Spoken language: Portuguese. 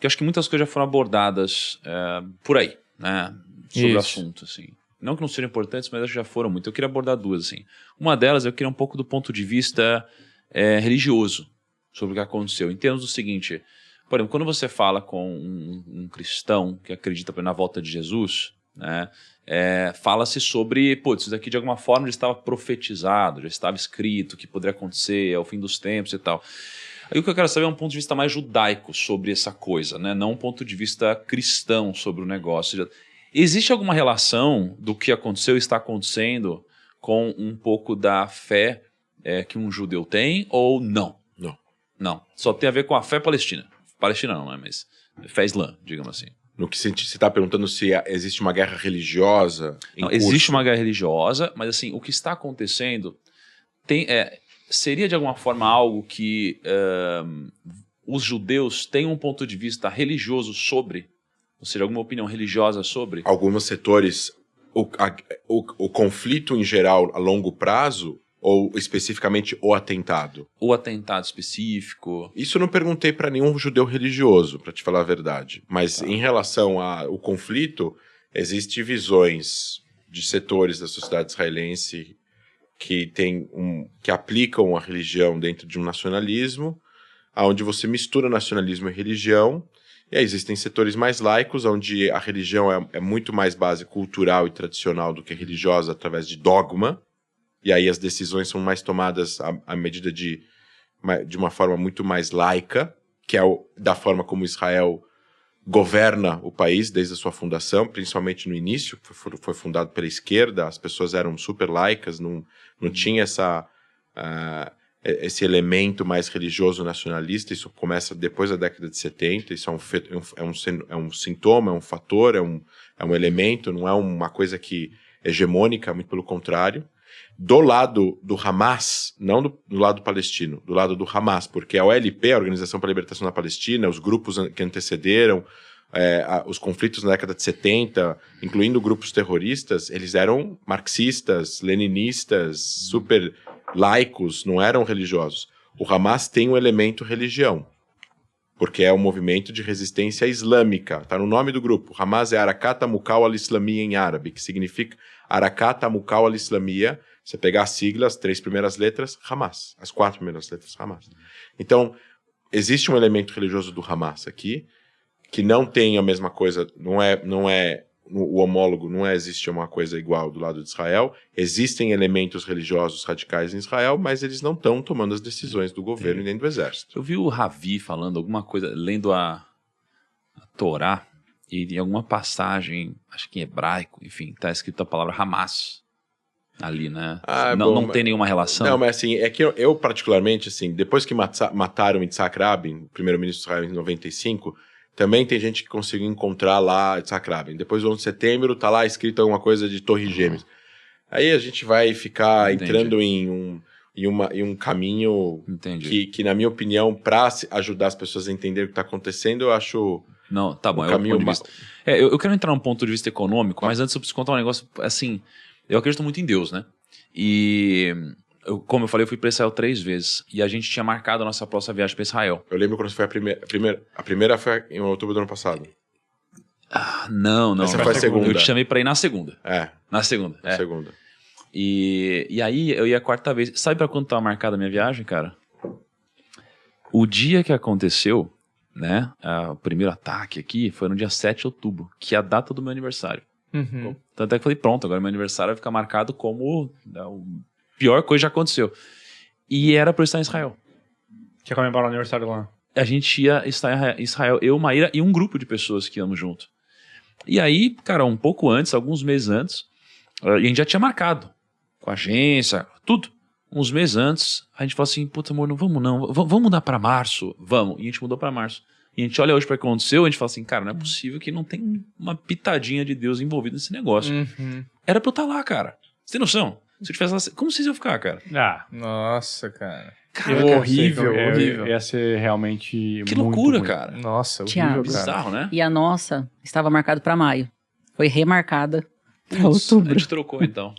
porque acho que muitas coisas já foram abordadas por aí, né? Sobre o assunto, assim. Não que não sejam importantes, mas acho que já foram muito. Eu queria abordar duas, assim. Uma delas, eu queria um pouco do ponto de vista religioso sobre o que aconteceu. Em termos do seguinte, por exemplo, quando você fala com um cristão que acredita na volta de Jesus, né, fala-se sobre, isso daqui de alguma forma já estava profetizado, já estava escrito que poderia acontecer ao fim dos tempos e tal. Aí o que eu quero saber é um ponto de vista mais judaico sobre essa coisa, né, não um ponto de vista cristão sobre o negócio. Existe alguma relação do que aconteceu e está acontecendo com um pouco da fé que um judeu tem ou não? Não. Só tem a ver com a fé palestina. Palestina não, né? Mas fé islã, digamos assim. No que você está perguntando se existe uma guerra religiosa em curso? Existe uma guerra religiosa, mas assim, o que está acontecendo seria de alguma forma algo que os judeus têm um ponto de vista religioso sobre? Ou seja, alguma opinião religiosa sobre? Alguns setores, o conflito em geral a longo prazo ou especificamente o atentado? O atentado específico. Isso eu não perguntei para nenhum judeu religioso, para te falar a verdade. Mas em relação ao conflito, existem visões de setores da sociedade israelense que aplicam a religião dentro de um nacionalismo, onde você mistura nacionalismo e religião. E aí existem setores mais laicos, onde a religião é muito mais base cultural e tradicional do que religiosa, através de dogma. E aí as decisões são mais tomadas à medida de uma forma muito mais laica, que é da forma como Israel governa o país desde a sua fundação, principalmente no início, foi fundado pela esquerda, as pessoas eram super laicas, não tinha esse elemento mais religioso nacionalista. Isso começa depois da década de 70, isso é um sintoma, é um fator, é um elemento, não é uma coisa que hegemônica, muito pelo contrário. Do lado do Hamas, não do lado palestino, do lado do Hamas, porque a OLP, a Organização para a Libertação da Palestina, os grupos que antecederam os conflitos na década de 70, incluindo grupos terroristas, eles eram marxistas, leninistas, super laicos, não eram religiosos. O Hamas tem um elemento religião, porque é um movimento de resistência islâmica, está no nome do grupo. Hamas é Harakat Muqawwa al-Islamiyya em árabe, que significa Harakat Muqawwa al-Islamiyya. Você pegar a sigla, as 3 primeiras letras, Hamas. As 4 primeiras letras, Hamas. Então, existe um elemento religioso do Hamas aqui, que não tem a mesma coisa, não é o homólogo, não existe uma coisa igual do lado de Israel. Existem elementos religiosos radicais em Israel, mas eles não estão tomando as decisões do governo e nem do exército. Eu vi o Ravi falando alguma coisa, lendo a Torá, e em alguma passagem, acho que em hebraico, enfim, está escrito a palavra Hamas ali, né? Não tem nenhuma relação? Não, mas assim, é que eu particularmente, assim, depois que mataram Yitzhak Rabin, primeiro-ministro de Israel em 95, também tem gente que conseguiu encontrar lá Yitzhak Rabin. Depois do 11 de setembro, tá lá escrito alguma coisa de Torres Gêmeas. Aí a gente vai ficar entrando em um caminho que, na minha opinião, para ajudar as pessoas a entender o que está acontecendo, eu acho... Não, tá bom, eu quero entrar num ponto de vista econômico, mas antes eu preciso contar um negócio, assim, eu acredito muito em Deus, né? E, como eu falei, eu fui para Israel 3 vezes, e a gente tinha marcado a nossa próxima viagem para Israel. Eu lembro quando foi a primeira foi em outubro do ano passado. Não. Essa foi a segunda. Eu te chamei para ir na segunda. Na segunda. Segunda. E aí eu ia a 4ª vez. Sabe para quando estava marcada a minha viagem, cara? O dia que aconteceu, né, o primeiro ataque aqui foi no dia 7 de outubro, que é a data do meu aniversário. Uhum. Tanto é que eu falei, pronto, agora meu aniversário vai ficar marcado como a pior coisa já aconteceu. E era para eu estar em Israel. Quer comemorar o aniversário lá? A gente ia estar em Israel, eu, Maíra e um grupo de pessoas que íamos junto. E aí, cara, um pouco antes, alguns meses antes, a gente já tinha marcado com a agência, tudo. Uns meses antes, a gente falou assim, puta amor, não vamos não, vamos mudar para março? Vamos. E a gente mudou para março. E a gente olha hoje para o que aconteceu, a gente fala assim, cara, não é possível que não tem uma pitadinha de Deus envolvida nesse negócio. Uhum. Era pra eu estar lá, cara. Você tem noção? Se eu tivesse lá, como vocês iam ficar, cara? Nossa, cara. Horrível. Ia ser realmente que muito loucura, ruim. cara. Nossa, Thiago, horrível, cara. Bizarro, né? E a nossa estava marcada para maio. Foi remarcada para outubro. A gente trocou, então.